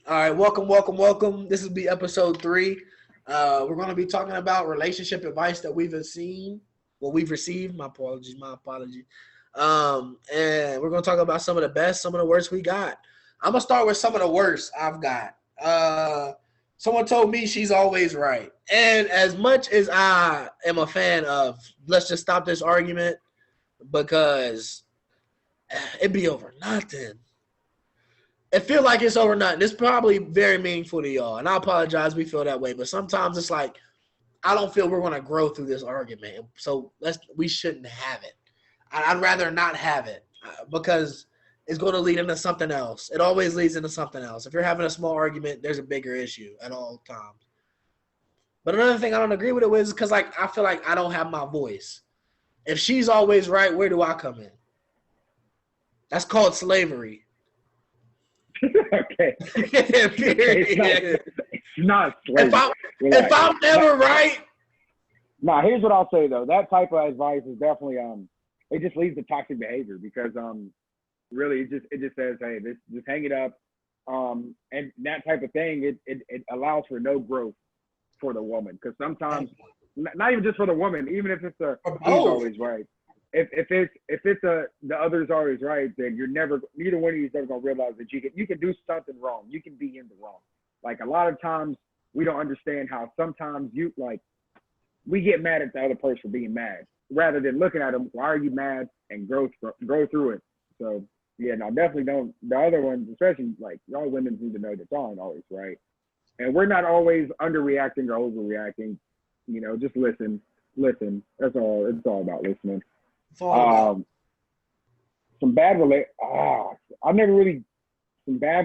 All right, welcome. This will be episode 3. We're going to be talking about relationship advice that we've seen, we've received. My apology. And we're going to talk about some of the best, some of the worst we got. I'm gonna start with some of the worst I've got. Someone told me she's always right, and as much as I am a fan of, let's just stop this argument because it'd be over nothing. It feel like it's over nothing. It's probably very meaningful to y'all, and I apologize we feel that way. But sometimes it's like I don't feel we're gonna grow through this argument, so we shouldn't have it. I'd rather not have it because it's going to lead into something else. It always leads into something else. If you're having a small argument, there's a bigger issue at all times. But another thing I don't agree with it is because like I feel like I don't have my voice. If she's always right, where do I come in? That's called slavery. Okay. Period. It's not slavery. If I'm never right. Nah, here's what I'll say though. That type of advice is definitely it just leads to toxic behavior because really it just says, hey, just hang it up. And that type of thing, it allows for no growth for the woman. Because sometimes not even just for the woman, even if it's he's always right. If it's the other's always right, then neither one of you is ever gonna realize that you can do something wrong. You can be in the wrong. Like a lot of times we don't understand how sometimes we get mad at the other person for being mad rather than looking at them. Why are you mad? And grow through it. So yeah, no, definitely don't. The other ones, especially like y'all women need to know that y'all ain't always right, and we're not always underreacting or overreacting. You know, just listen. That's all. It's all about listening. Some bad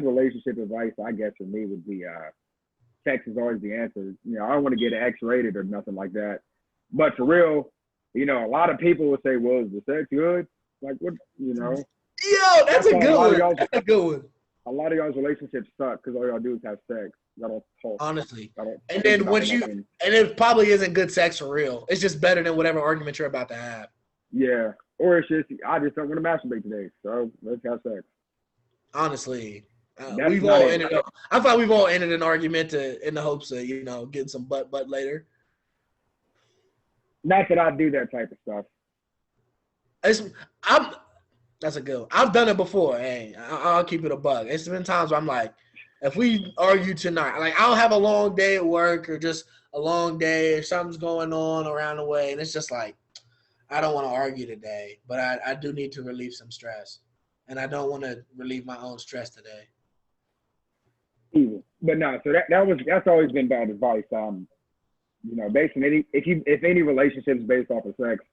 relationship advice, I guess, for me would be sex is always the answer. You know, I don't want to get X-rated or nothing like that. But for real, you know, a lot of people would say, well, is the sex good? Like, what, you know? Yo, that's a good one. That's a good one. A lot of y'all's relationships suck because all y'all do is have sex. Y'all don't talk. Honestly. And then and it probably isn't good sex for real. It's just better than whatever argument you're about to have. Yeah. Or it's just, I just don't want to masturbate today. So let's have sex. Honestly. We've all ended up. I thought we've all ended an argument in the hopes of, you know, getting some butt later. Not that I do that type of stuff. That's a good one. I've done it before. Hey, I'll keep it a bug. It's been times where I'm like, if we argue tonight, like I'll have a long day at work or just a long day or something's going on around the way, and it's just like, I don't want to argue today, but I do need to relieve some stress, and I don't want to relieve my own stress today. But no, so that's always been bad advice. You know, based on if any relationship is based off of sex,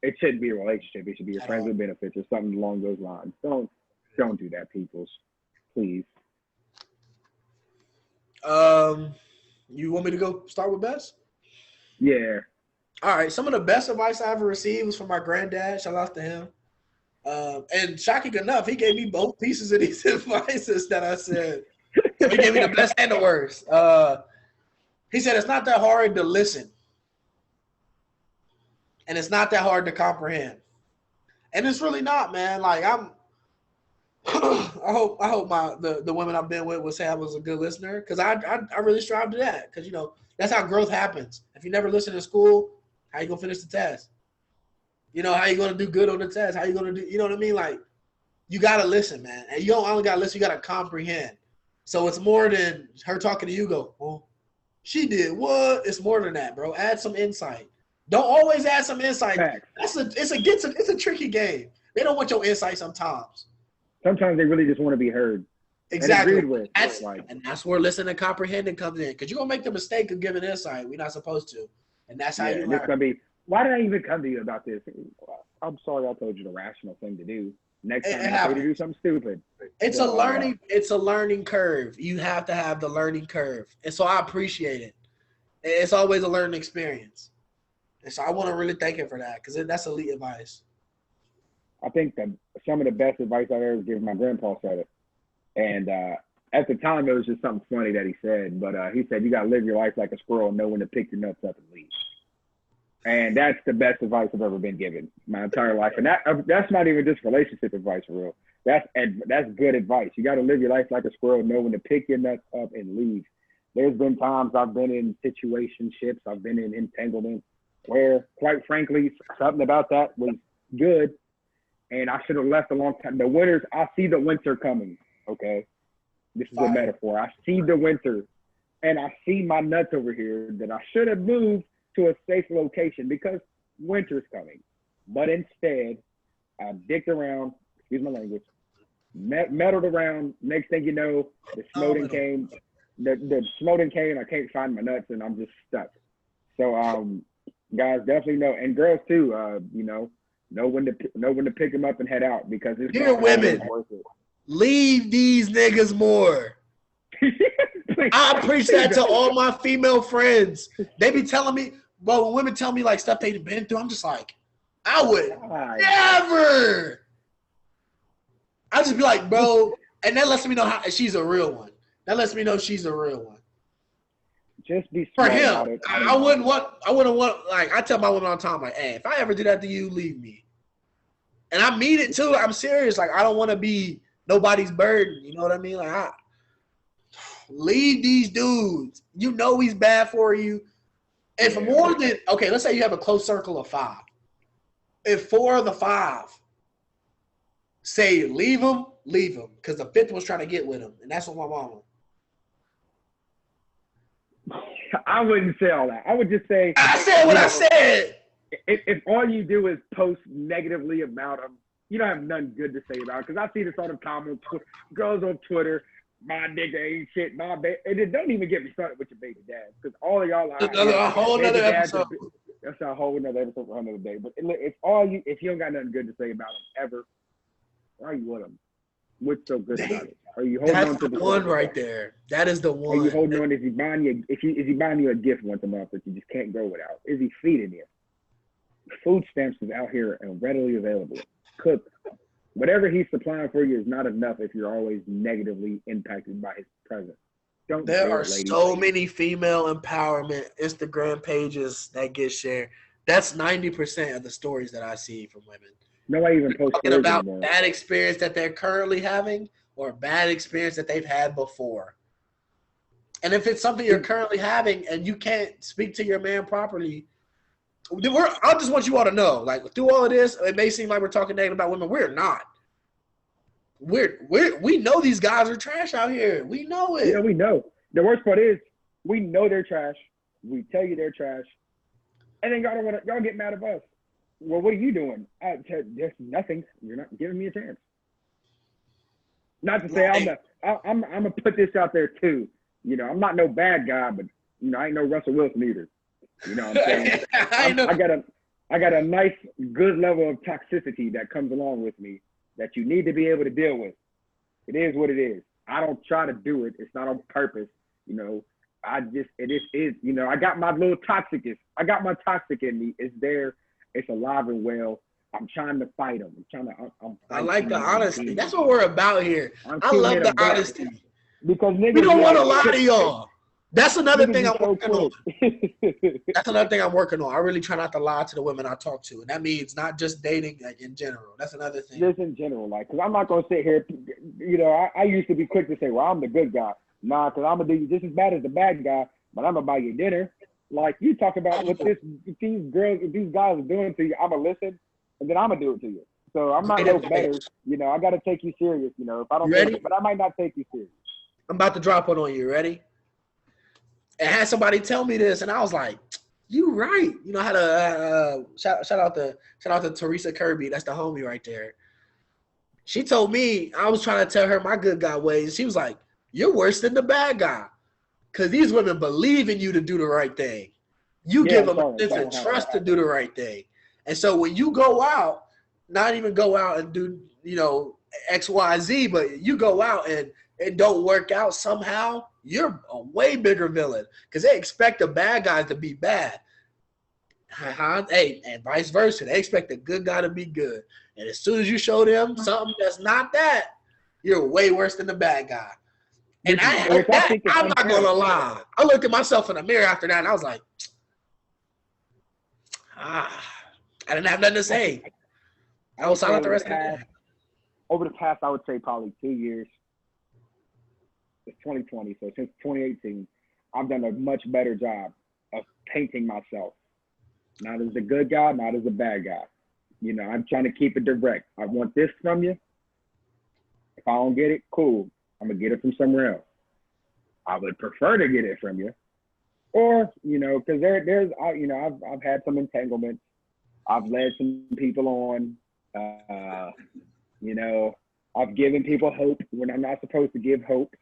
it shouldn't be a relationship. It should be a friends with benefits or something along those lines. Don't do that, peoples. Please. You want me to go start with best? Yeah. All right. Some of the best advice I ever received was from my granddad. Shout out to him. And shocking enough, he gave me both pieces of these advices that I said. He gave me the best and the worst. He said it's not that hard to listen. And it's not that hard to comprehend. And it's really not, man. Like I hope the women I've been with will say I was a good listener because I really strive to that because, you know, that's how growth happens. If you never listen in school, how you going to finish the test? You know, how you going to do good on the test? How you going to do, you know what I mean? Like, you got to listen, man. And you don't only got to listen, you got to comprehend. So it's more than her talking to you go, well, she did what? It's more than that, bro. Add some insight. Don't always add some insight. It's a tricky game. They don't want your insight sometimes. Sometimes they really just want to be heard. Exactly. And agreed with. And that's where listening and comprehending comes in. Because you're going to make the mistake of giving insight. We're not supposed to. And that's how you learn. It's gonna be, why did I even come to you about this? I'm sorry I told you the rational thing to do. Next time I tell you to do something stupid. It's a learning curve. You have to have the learning curve. And so I appreciate it. It's always a learning experience. And so I want to really thank him for that because that's elite advice. I think that some of the best advice I've ever given, my grandpa said it. And at the time, it was just something funny that he said. But he said, you got to live your life like a squirrel and know when to pick your nuts up and leave. And that's the best advice I've ever been given my entire life. And that's not even just relationship advice for real. That's good advice. You got to live your life like a squirrel, know when to pick your nuts up and leave. There's been times I've been in situationships, I've been in entanglements where, quite frankly, something about that was good, and I should have left a long time. The winters, I see the winter coming, okay? This is a metaphor. I see the winter, and I see my nuts over here that I should have moved to a safe location because winter's coming. But instead, I dicked around, excuse my language, meddled around. Next thing you know, the Snowden came. The Snowden came, I can't find my nuts, and I'm just stuck. So, guys, definitely know, and girls too. Know when to pick them up and head out because it's dear women, worth it. Leave these niggas more. I preach that to all my female friends. They be telling me, but when women tell me like stuff they've been through, I'm just like, I would never. I just be like, bro, and that lets me know how she's a real one. That lets me know she's a real one. Just be for him. I wouldn't want. Like I tell my women all the time, like, hey, if I ever do that to you, leave me. And I mean it too. I'm serious. Like I don't want to be nobody's burden. You know what I mean? Like leave these dudes. You know he's bad for you. And for more than let's say you have a close circle of 5. If 4 of the 5 say leave him, because the 5th was trying to get with him, and that's what my mama. I wouldn't say all that. I would just say I said what I said. If all you do is post negatively about him, you don't have nothing good to say about it. Because I see this all the time on girls on Twitter. My nigga ain't shit. My baby, and it don't even get me started with your baby dad. Because all of y'all are a whole other episode. That's a whole another episode for another day. But if you don't got nothing good to say about him ever, why are you with him? What's so good about it? Are you holding on to the one right there? That is the one. Are you holding on? Is he buying you a gift once a month that you just can't go without? Is he feeding you? Food stamps is out here and readily available. Cook. Whatever he's supplying for you is not enough if you're always negatively impacted by his presence. There are so many female empowerment Instagram pages that get shared. That's 90% of the stories that I see from women. Nobody even posts talking about anymore. Bad experience that they're currently having or bad experience that they've had before. And if it's something you're currently having and you can't speak to your man properly, I just want you all to know, like through all of this, it may seem like we're talking negative about women. We're not. We know these guys are trash out here. We know it. Yeah, we know. The worst part is we know they're trash. We tell you they're trash, and then y'all get mad at us. Well, what are you doing? There's nothing. You're not giving me a chance. Not to say I'm gonna put this out there too. You know, I'm not no bad guy, but you know, I ain't no Russell Wilson either. You know what I'm saying? I got a nice, good level of toxicity that comes along with me that you need to be able to deal with. It is what it is. I don't try to do it. It's not on purpose. You know, it is, you know, I got my little toxicness. I got my toxic in me. It's there. It's alive and well. I'm trying to fight them. I like the honesty. That's what we're about here. I love the honesty. Because niggas, we don't want to lie to y'all. That's another thing I'm working on. That's another thing I'm working on. I really try not to lie to the women I talk to. And that means not just dating, like in general. That's another thing. Just in general, like, because I'm not going to sit here, you know, I used to be quick to say, well, I'm the good guy. Nah, because I'm going to do you just as bad as the bad guy, but I'm going to buy you dinner. Like, you talk about what these guys are doing to you, I'm going to listen, and then I'm going to do it to you. So I'm not no better. You know, I got to take you serious, you know. If I don't take it, but I might not take you serious. I'm about to drop one on you. Ready? And had somebody tell me this, and I was like, "You right." You know, I had a shout out to Teresa Kirby. That's the homie right there. She told me, I was trying to tell her my good guy ways. She was like, "You're worse than the bad guy, because these women believe in you to do the right thing. You give them a sense of trust to do the right thing, and so when you go out, not even go out and do, you know, X, Y, Z, but you go out and it don't work out somehow, you're a way bigger villain because they expect the bad guys to be bad. Hey, and vice versa. They expect the good guy to be good. And as soon as you show them something that's not that, you're way worse than the bad guy. And I'm not going to lie. I looked at myself in the mirror after that, and I was like, I didn't have nothing to say. I was silent the rest of the day. over the past, I would say probably 2 years. It's 2020, so since 2018, I've done a much better job of painting myself. Not as a good guy, not as a bad guy. You know, I'm trying to keep it direct. I want this from you. If I don't get it, cool. I'm gonna get it from somewhere else. I would prefer to get it from you, or you know, because I've had some entanglements. I've led some people on. You know, I've given people hope when I'm not supposed to give hope.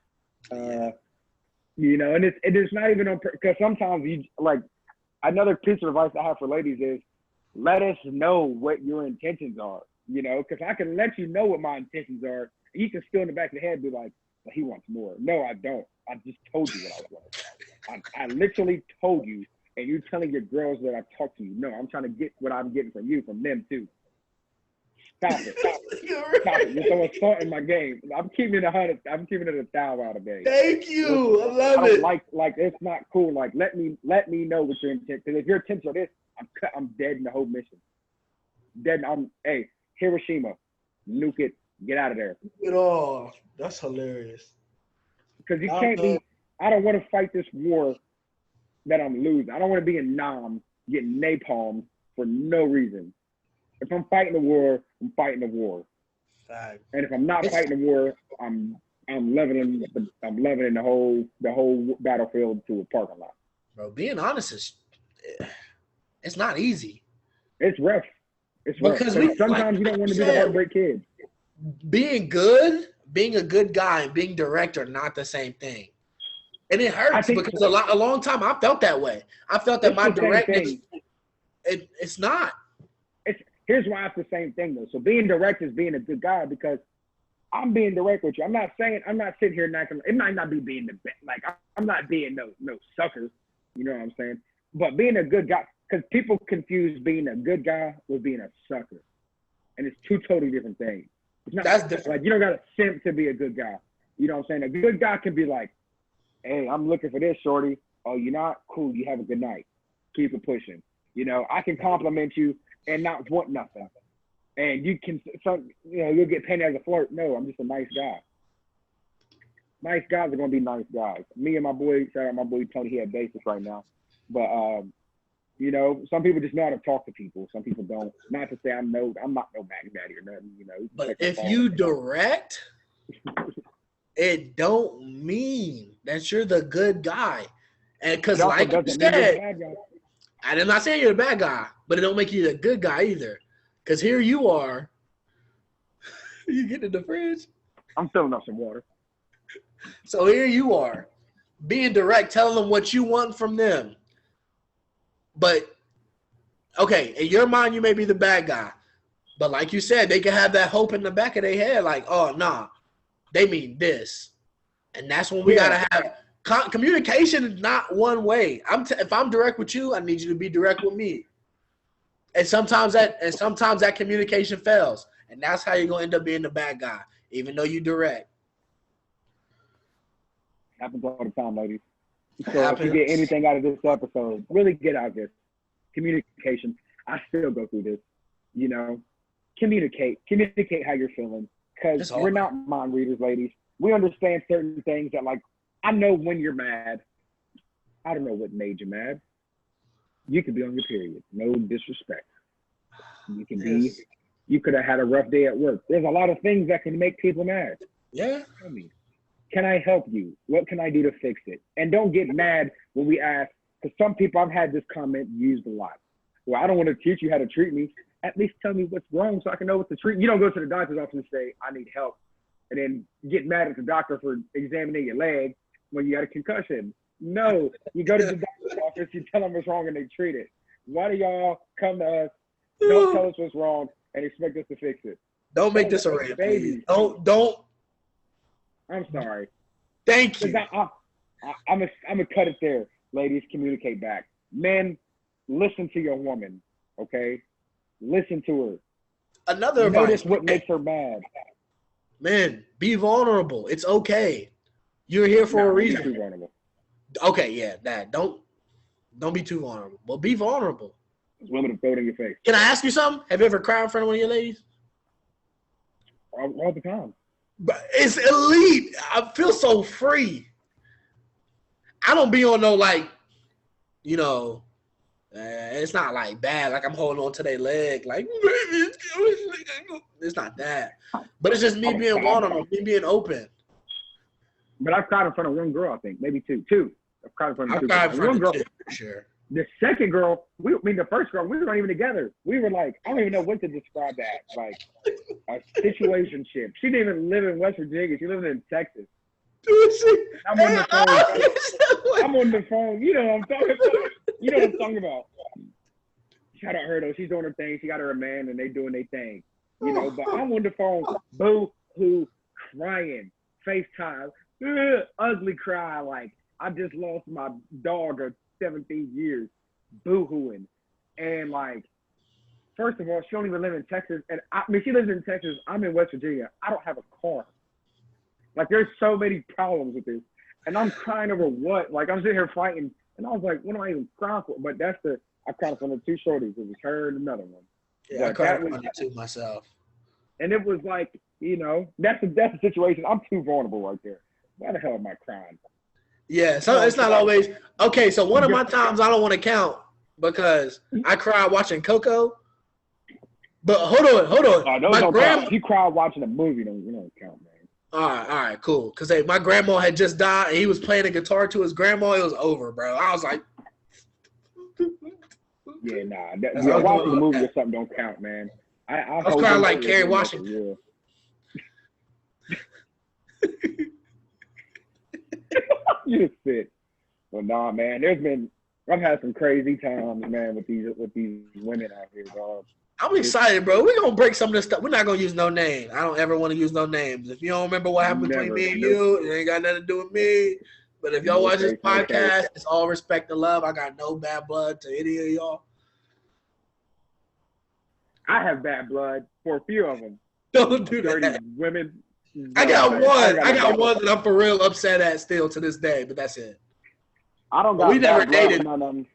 You know, and it's not even on, because sometimes you like, another piece of advice I have for ladies is let us know what your intentions are, you know, because I can let you know what my intentions are. And you can still in the back of the head be like, well, he wants more. No, I don't. I just told you what I want. I literally told you, and you're telling your girls that I talked to you. No, I'm trying to get what I'm getting from you, from them too. Stop it. Stop it. You're throwing salt in my game. I'm keeping it 100. I'm keeping it 1,000 out of game. Thank you. I love it. Like it's not cool. Like let me know what your intent. Because if your intentions are this, I'm dead in the whole mission. Dead. Hey, Hiroshima, nuke it. Get out of there. Get off. That's hilarious. Because you can't be. I don't want to fight this war that I'm losing. I don't want to be in Nam getting napalm for no reason. If I'm fighting the war, I'm fighting the war. Fact. And if I'm not fighting the war, I'm leveling the whole battlefield to a parking lot. Bro, being honest is it's not easy. It's rough. It's rough. Because sometimes you don't want to be the heartbreak kid. Being a good guy and being direct are not the same thing. And it hurts because a long time I felt that way. I felt that my directness, it's not. Here's why it's the same thing though. So being direct is being a good guy, because I'm being direct with you. I'm not sitting here acting. It might not be being the best. Like I'm not being no sucker. You know what I'm saying? But being a good guy, because people confuse being a good guy with being a sucker, and it's two totally different things. It's not, that's different. Like you don't got to simp to be a good guy. You know what I'm saying? A good guy can be like, hey, I'm looking for this, shorty. Oh, you're not? Cool. You have a good night. Keep it pushing. You know, I can compliment you and not want nothing. And you can, you'll get painted as a flirt. No, I'm just a nice guy. Nice guys are going to be nice guys. Me and my boy, shout out my boy Tony, he had basis right now. But, you know, some people just know how to talk to people. Some people don't. Not to say I'm not no back daddy or nothing, you know. But if you direct, it don't mean that you're the good guy. And because like you said, I'm not saying you're a bad guy, but it don't make you the good guy either. Because here you are. You get in the fridge? I'm filling up some water. So here you are, being direct, telling them what you want from them. But, okay, in your mind, you may be the bad guy. But like you said, they can have that hope in the back of their head, like, oh, nah, they mean this. And that's when we got to have communication is not one way. If I'm direct with you, I need you to be direct with me. And sometimes that communication fails. And that's how you're going to end up being the bad guy, even though you direct. Happens all the time, ladies. So if you get anything out of this episode, really get out of this. Communication. I still go through this. You know, communicate how you're feeling. Because we're not mind readers, ladies. We understand certain things that, like, I know when you're mad. I don't know what made you mad. You could be on your period. No disrespect. You can be. You could have had a rough day at work. There's a lot of things that can make people mad. Yeah. Tell me, can I help you? What can I do to fix it? And don't get mad when we ask, because some people, I've had this comment used a lot. Well, I don't want to teach you how to treat me. At least tell me what's wrong so I can know what to treat. You don't go to the doctor's office and say, I need help, and then get mad at the doctor for examining your leg when you got a concussion. No, you go to the doctor's office, you tell them what's wrong, and they treat it. Why do y'all come to us, don't tell us what's wrong, and expect us to fix it? Don't make this a rant, baby. Don't. I'm sorry. Thank you. I'm gonna cut it there. Ladies, communicate back. Men, listen to your woman, okay? Listen to her. Another Notice advice. What makes her mad. Men, be vulnerable. It's okay. You're here for a reason. Too vulnerable. Okay, yeah, that. Don't be too vulnerable. But be vulnerable. Women to throw it in your face. Can I ask you something? Have you ever cried in front of one of your ladies? all the time. But it's elite. I feel so free. I don't be on no like, you know, it's not like bad. Like I'm holding on to their leg. Like it's not that. But it's just me being vulnerable, me being open. But I've cried in front of one girl, I think, maybe two. I've cried in front of two. One girl, for sure. The second girl, the first girl, we weren't even together. We were like, I don't even know what to describe that. Like a situationship. She didn't even live in West Virginia. She lived in Texas. I'm on the phone. I'm on the phone. You know what I'm talking about. You know what I'm talking about. Shout out her though. She's doing her thing. She got her a man and they doing their thing. You know, but I'm on the phone, boo-hoo, crying, FaceTime, ugly cry, like I just lost my dog of 17 years, boo-hooing. And like, first of all, she don't even live in Texas. And I mean, she lives in Texas. I'm in West Virginia. I don't have a car. Like, there's so many problems with this. And I'm crying over what? Like, I'm sitting here fighting. And I was like, what am I even crying for? But I cried from the two shorties. It was her and another one. Yeah, I cried on it too myself. And it was like, you know, that's a situation. I'm too vulnerable right there. Why the hell am I crying? Yeah, so it's not always okay. So one of my times I don't want to count because I cried watching Coco. But hold on. My grandma, if you cried watching a movie, don't count, man. All right, cool. Because my grandma had just died, and he was playing a guitar to his grandma. It was over, bro. I was like, yeah, nah. Watching the movie or something don't count, man. I was crying like Kerry Washington. You just sit. Well, nah, man. I've had some crazy times, man, with these women out here, dog. I'm excited, bro. We're gonna break some of this stuff. We're not gonna use no names. I don't ever want to use no names. If you don't remember what happened between me and you, it ain't got nothing to do with me. But if y'all watch this podcast, it's all respect and love. I got no bad blood to any of y'all. I have bad blood for a few of them. Don't do that. Women. I got one. I got one that I'm for real upset at still to this day, but that's it. I don't got. We never dated. None of them,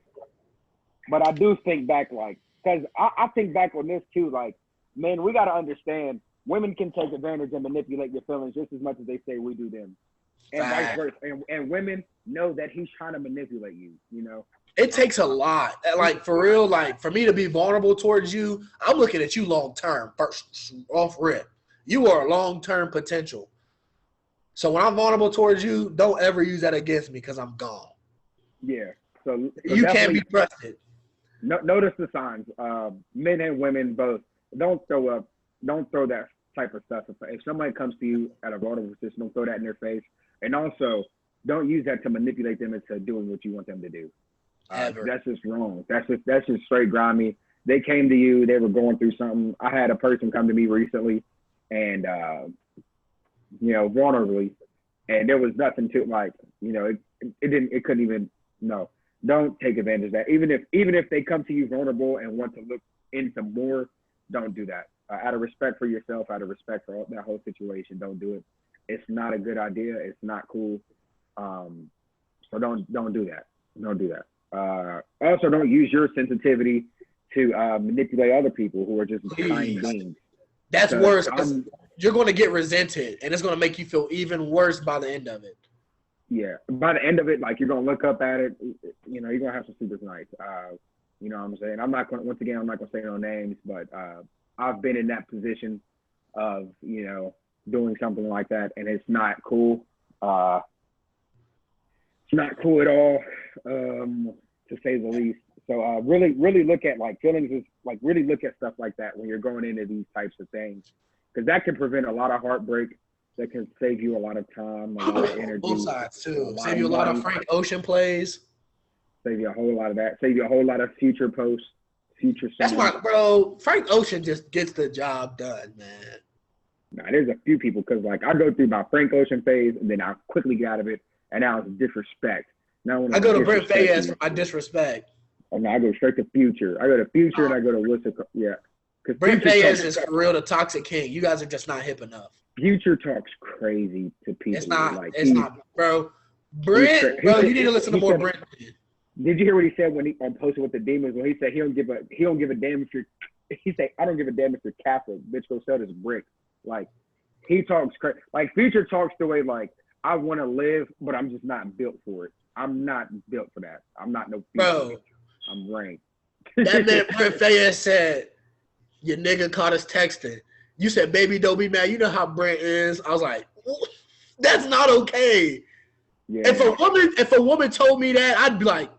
but I do think back, like, because I think back on this too. Like, man, we got to understand, women can take advantage and manipulate your feelings just as much as they say we do them, and vice versa. And women know that he's trying to manipulate you. You know. It takes a lot. Like, for real, like, for me to be vulnerable towards you, I'm looking at you long term, first, off rip. You are a long-term potential. So when I'm vulnerable towards you, don't ever use that against me because I'm gone. Yeah. So you can't be trusted. Notice the signs. Men and women both. Don't throw that type of stuff. If somebody comes to you at a vulnerable position, don't throw that in their face. And also, don't use that to manipulate them into doing what you want them to do. That's just wrong. That's just straight grimy. They came to you. They were going through something. I had a person come to me recently. And, vulnerably, and there was nothing to, like, it couldn't even, no, don't take advantage of that. Even if they come to you vulnerable and want to look into more, don't do that. Out of respect for yourself, out of respect for that whole situation, don't do it. It's not a good idea. It's not cool. So don't do that. Don't do that. Also, don't use your sensitivity to manipulate other people who are just kind beings. That's worse. You're going to get resented, and it's going to make you feel even worse by the end of it. Yeah. By the end of it, like, you're going to look up at it. You're going to have some sleepless nights. You know what I'm saying? I'm not going to say no names, but I've been in that position of, doing something like that, and it's not cool. It's not cool at all, to say the least. So really look at, like, feelings is, like, really look at stuff like that when you're going into these types of things, because that can prevent a lot of heartbreak. That can save you a lot of time, a lot of energy. Both sides too. Save you a lot of Frank Ocean plays. Save you a whole lot of that. Save you a whole lot of future posts, future songs. That's why, bro. Frank Ocean just gets the job done, man. Nah, there's a few people, because, like, I go through my Frank Ocean phase and then I quickly get out of it, and now it's disrespect. Now I go to Brent Faiyaz for my disrespect. Oh, no, I go straight to Future. I go to Future and I go to What's yeah. Brent Faiyaz is for real the toxic king. You guys are just not hip enough. Future talks crazy to people. It's not, bro. Brent, bro, you need to listen to more Brent. Did you hear what he said when he posted with the demons? When he said he don't give a damn if you're. He said, I don't give a damn if you're Catholic. Bitch, go sell this brick. Like, He talks crazy. Like Future talks the way like I want to live, but I'm just not built for it. I'm not built for that. I'm not no Future. Bro, I'm ranked. that man Brent Fayez said, your nigga caught us texting. You said, baby, don't be mad. You know how Brent is. I was like, that's not okay. Yeah. If a woman told me that, I'd be like,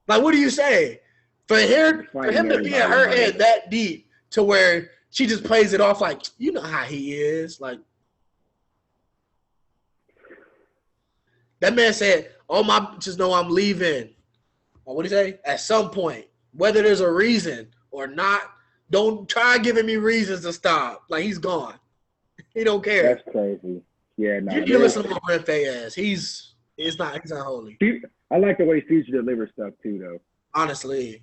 what do you say? For him to be in her head that deep to where she just plays it off like, you know how he is. Like, that man said, just know I'm leaving. Or what do you say? At some point, whether there's a reason or not, don't try giving me reasons to stop. Like, he's gone. He don't care. That's crazy. Yeah, no. You listen to Brent Fayez. He's not holy. I like the way Future delivers stuff too, though. Honestly,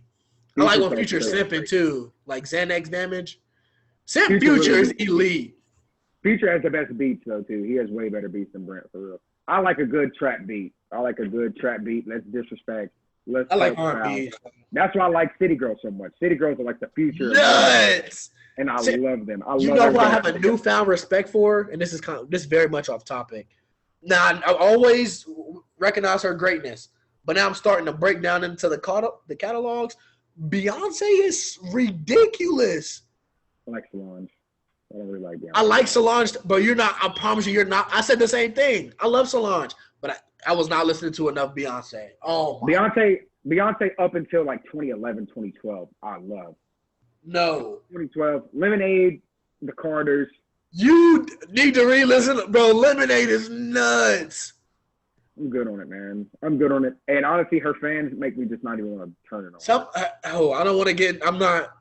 I like when Future's simping too, like Xanax Damage. Simp Future is elite. Future has the best beats though too. He has way better beats than Brent for real. I like a good trap beat. Let's disrespect. I like R&B. That's why I like City Girls so much. City Girls are like the future. Nuts. And I love them. You know who I have a newfound respect for, and this is very much off topic. Now I always recognize her greatness, but now I'm starting to break down into the catalogs. Beyonce is ridiculous. I like Solange. I don't really like Beyonce. I like Solange, but you're not. I promise you're not. I said the same thing. I love Solange, but I was not listening to enough Beyonce. Oh, my. Beyonce up until like 2011, 2012, I love. No. 2012, Lemonade, The Carters. You need to re-listen, bro. Lemonade is nuts. I'm good on it, man. I'm good on it. And honestly, her fans make me just not even want to turn it on. I don't want to get. I'm not.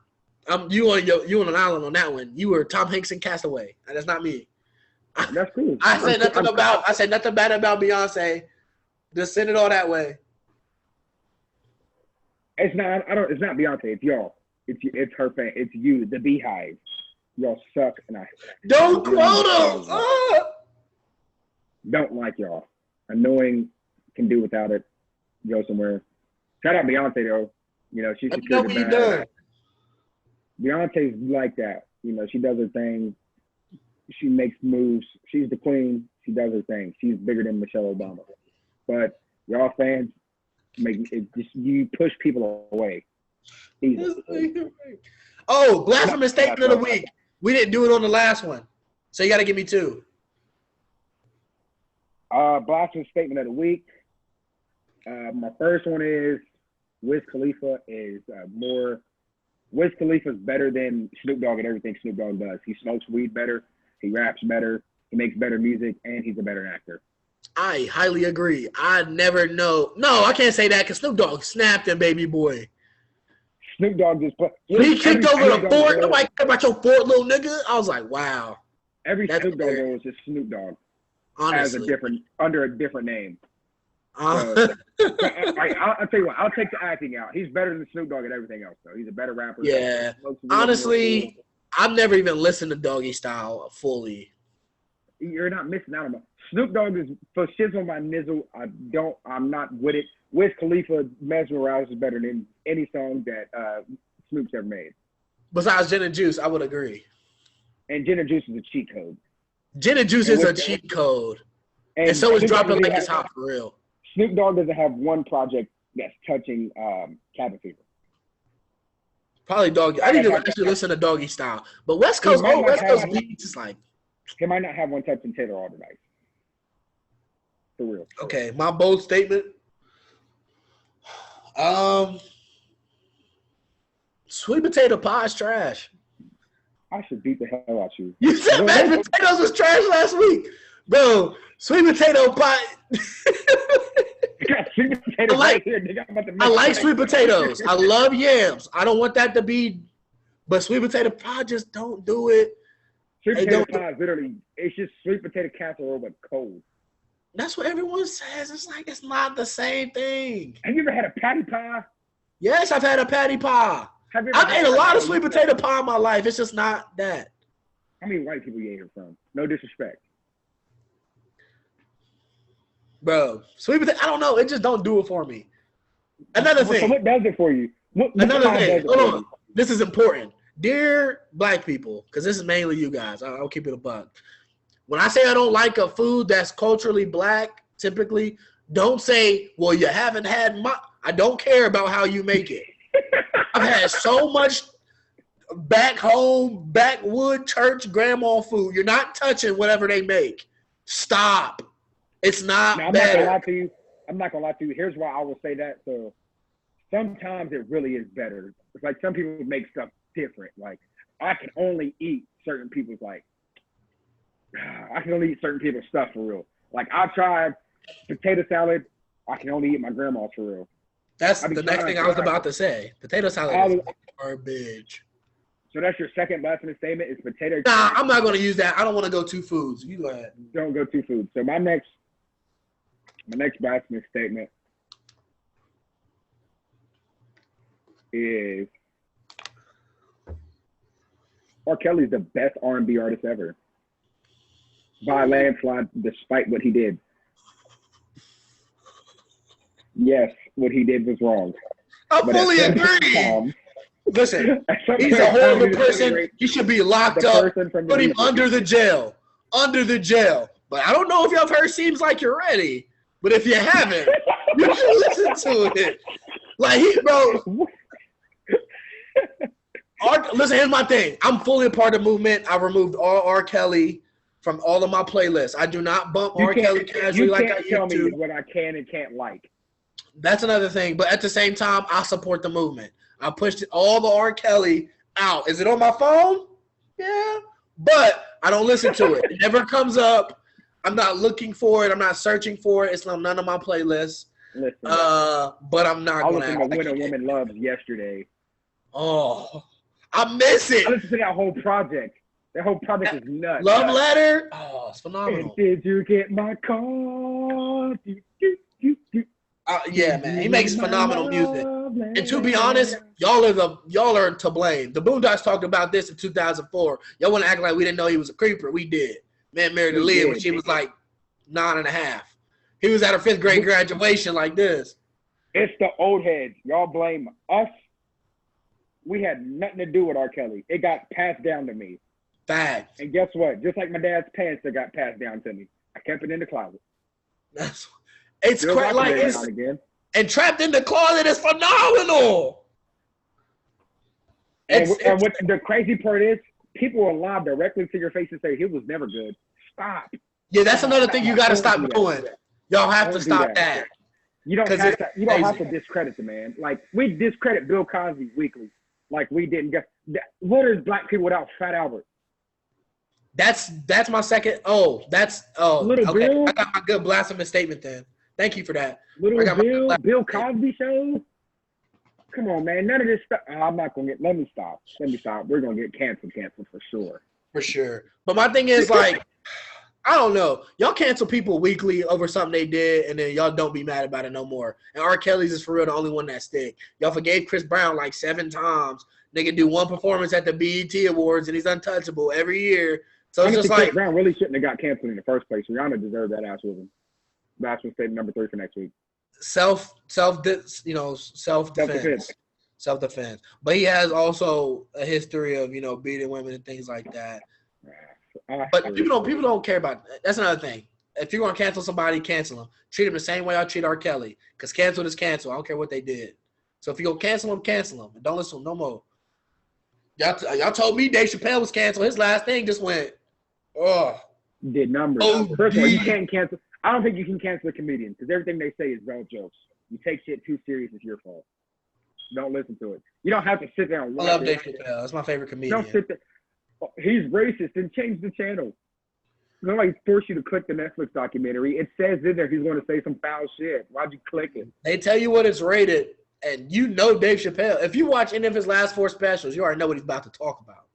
You on an island on that one. You were Tom Hanks in Castaway. That's not me. That's cool. I said nothing bad about Beyonce. Just send it all that way. It's not. It's not Beyonce. It's y'all. It's her fan. It's you, the Beehive. Y'all suck, and I don't quote them. Don't like y'all. Annoying. Can do without it. Go somewhere. Shout out Beyonce though. You know she's secured the bag. Beyonce's like that. You know she does her thing. She makes moves. She's the queen. She does her thing. She's bigger than Michelle Obama. But y'all fans make it just you push people away. Oh, blasphemous statement of the week. We didn't do it on the last one, so you got to give me two. Blasphemous statement of the week. My first one is Wiz Khalifa is Wiz Khalifa is better than Snoop Dogg at everything Snoop Dogg does. He smokes weed better. He raps better. He makes better music, and he's a better actor. I highly agree. I never know. No, I can't say that because Snoop Dogg snapped him, baby boy. Snoop Dogg just put. When he kicked over the fort, nobody cared about your fort, little nigga. I was like, wow. Every Snoop Dogg was just Snoop Dogg. Honestly. Under a different name. I'll tell you what, I'll take the acting out. He's better than Snoop Dogg at everything else, though. He's a better rapper. Yeah. Honestly, I've never even listened to Doggy Style fully. You're not missing out on it. Snoop Dogg is for shizzle my nizzle. I'm not with it. Wiz Khalifa, Mesmerize is better than any song that Snoop's ever made. Besides Gin and Juice, I would agree. And Gin and Juice is a cheat code. Gin and Juice is a cheat code. And so is Dropping Like It's Hot for real. Snoop Dogg doesn't have one project that's touching Cabin Fever. Probably Doggy. I need to actually listen to Doggy Style. But West Coast beats is like. He might not have one touching Taylor Alderdice. For real. Okay, my bold statement. Sweet potato pie is trash. I should beat the hell out you. You said mashed potatoes was trash last week. Bro, sweet potato pie. Sweet potato I like sweet potatoes. I love yams. I don't want that to be, but sweet potato pie, just don't do it. Sweet potato pie is literally, it's just sweet potato casserole but cold. That's what everyone says. It's like it's not the same thing. Have you ever had a patty pie? Yes, I've had a patty pie. I've ate a lot of sweet potato pie in my life. It's just not that. How many white people you ate here from? No disrespect. Bro, sweet potato, I don't know. It just don't do it for me. Another thing. So what does it for you? Another thing. Hold on. This is important. Dear black people, because this is mainly you guys, I'll keep it a buck. When I say I don't like a food that's culturally black, typically, don't say, well, you haven't had my. I don't care about how you make it. I've had so much back home, backwood church grandma food. You're not touching whatever they make. Stop. It's not Now, better. I'm not gonna lie to you. Here's why I will say that. So sometimes it really is better. It's like some people make stuff different. Like I can only eat certain people's I can only eat certain people's stuff for real. Like I tried potato salad. I can only eat my grandma's for real. That's the next thing I was about to say. Potato salad is garbage. So that's your second blasphemous statement is potato. Nah, I'm not going to use that. I don't want to go two foods. You go ahead. Don't go two foods. So my next blasphemous statement is R. Kelly's the best R&B artist ever. By a landslide, despite what he did. Yes, what he did was wrong. I fully agree. Listen, he's a horrible person. He should be locked up. Put him under the jail. Under the jail. But I don't know if y'all have heard Seems Like You're Ready. But if you haven't, you should listen to it. Like, listen, here's my thing. I'm fully a part of the movement. I removed all R. Kelly from all of my playlists. I do not bump R. Kelly casually like I used to. You can't tell me what I can and can't like. That's another thing. But at the same time, I support the movement. I pushed all the R. Kelly out. Is it on my phone? Yeah. But I don't listen to it. It never comes up. I'm not looking for it. I'm not searching for it. It's on none of my playlists. Listen, but I'm not going to act like When a Woman Loves yesterday. Oh, I miss it. I listened to that whole project. That whole project is nuts. Love Letter? Oh, it's phenomenal. And did you get my call? Yeah, man. He makes phenomenal music. And to be honest, y'all are to blame. The Boondocks talked about this in 2004. Y'all want to act like we didn't know he was a creeper. We did. Man married Aaliyah when she was like 9.5. He was at her 5th grade graduation like this. It's the old heads. Y'all blame us. We had nothing to do with R. Kelly. It got passed down to me. Fact. And guess what? Just like my dad's pants that got passed down to me. I kept it in the closet. It's crazy. And Trapped in the Closet is phenomenal. And what the crazy part is, people will lie directly to your face and say, he was never good. Stop. Yeah, that's another thing you got to stop doing. Y'all have to stop that. You don't have to discredit the man. Like, we discredit Bill Cosby weekly. Like, we didn't get – what is black people without Fat Albert? That's my second – okay. Bill, I got my good blasphemous statement then. Thank you for that. Bill Cosby show? Come on, man. None of this stuff. I'm not going to get – let me stop. We're going to get canceled for sure. For sure. But my thing is, like, I don't know. Y'all cancel people weekly over something they did, and then y'all don't be mad about it no more. And R. Kelly's is for real the only one that stick. Y'all forgave Chris Brown like 7 times. Nigga do one performance at the BET Awards, and he's untouchable every year. So it's just like – Chris Brown really shouldn't have got canceled in the first place. Rihanna deserved that ass with him. That's what statement number 3 for next week. Self-defense. But he has also a history of, beating women and things like that. But people don't care about that. That's another thing. If you're going to cancel somebody, cancel them. Treat them the same way I treat R. Kelly. Because cancel is cancel. I don't care what they did. So if you go cancel them, cancel them. And don't listen to them no more. Y'all told me Dave Chappelle was canceled. His last thing just went, did numbers. First of all, you can't cancel. I don't think you can cancel a comedian because everything they say is bad jokes. You take shit too serious, it's your fault. Don't listen to it. You don't have to sit there and watch I love Dave Chappelle. That's my favorite comedian. Don't sit there. He's racist. Then change the channel. Nobody forced you to click the Netflix documentary. It says in there he's going to say some foul shit. Why'd you click it? They tell you what it's rated, and you know Dave Chappelle. If you watch any of his last 4 specials, you already know what he's about to talk about.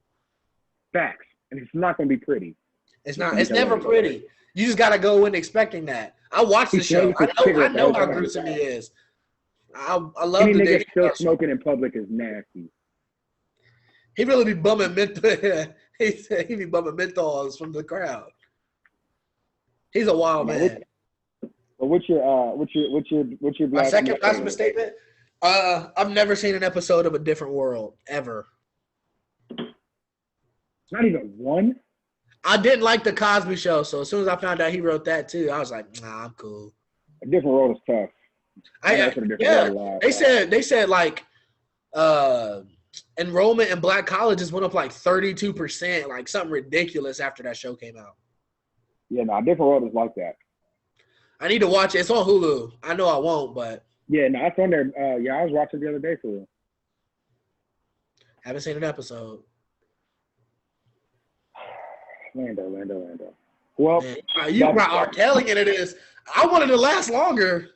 Facts. And it's not going to be pretty. It's not. It's never pretty. You just got to go in expecting that. I watched the show. I know how gruesome he is. I love Any the nigga still smoking in public is nasty. He really be bumming he be bumming menthols from the crowd. He's a wild man. But what's your my second blasphemous statement? I've never seen an episode of A Different World ever. Not even one. I didn't like the Cosby Show, so as soon as I found out he wrote that too, I was like, nah, I'm cool. A different world is tough. Yeah, they said like enrollment in black colleges went up like 32%, like something ridiculous after that show came out. Yeah, no, a different world is like that. I need to watch it. It's on Hulu. I know I won't, but yeah, no, it's on there. Yeah, I was watching the other day for real. Haven't seen an episode. Lando. Well, man, you brought R. Kelly into this. I wanted to last longer.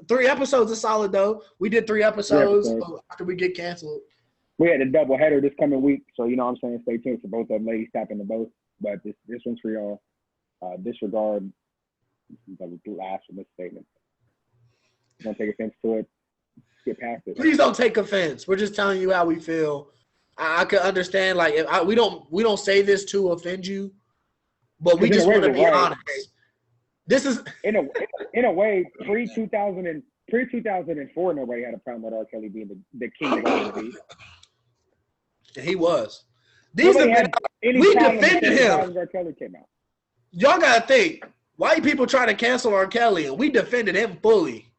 3 episodes is solid though. We did 3 episodes after we get canceled. We had a double header this coming week, so you know what I'm saying. Stay tuned for both of them. Ladies tapping the both, but this one's for y'all. Disregard the last of this statement. Don't take offense to it. Get past it. Please don't take offense. We're just telling you how we feel. I could understand, like, if we don't say this to offend you, but we just want to be honest. This is in a way pre 2004. Nobody had a problem with R. Kelly being the king of R&B. He was. We defended him. R. Kelly came out. Y'all gotta think. White people try to cancel R. Kelly, and we defended him fully.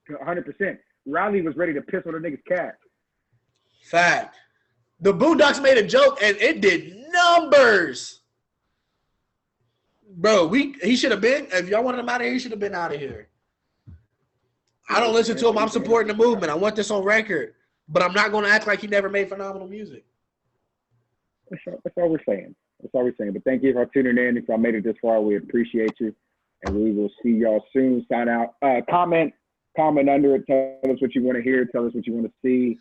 100%. Riley was ready to piss on a nigga's cat. Fact. The Boondocks made a joke, and it did numbers. Bro, he should have been. If y'all wanted him out of here, he should have been out of here. I don't listen to him. I'm supporting the movement. I want this on record. But I'm not going to act like he never made phenomenal music. That's all we're saying. That's all we're saying. But thank you for tuning in. If y'all made it this far, we appreciate you. And we will see y'all soon. Sign out. Comment under it. Tell us what you want to hear. Tell us what you want to see.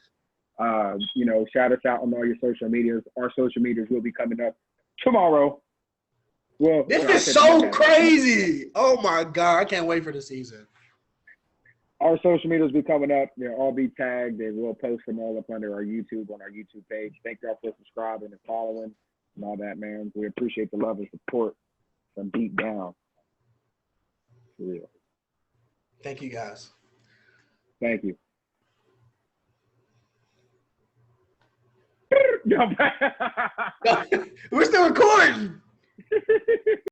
Shout us out on all your social medias. Our social medias will be coming up tomorrow. Well, this is so crazy. Oh, my God. I can't wait for the season. Our social medias will be coming up. They'll all be tagged. They will post them all up under our YouTube on our YouTube page. Thank y'all for subscribing and following and all that, man. We appreciate the love and support from deep down. For real. Thank you, guys. Thank you. We're still recording.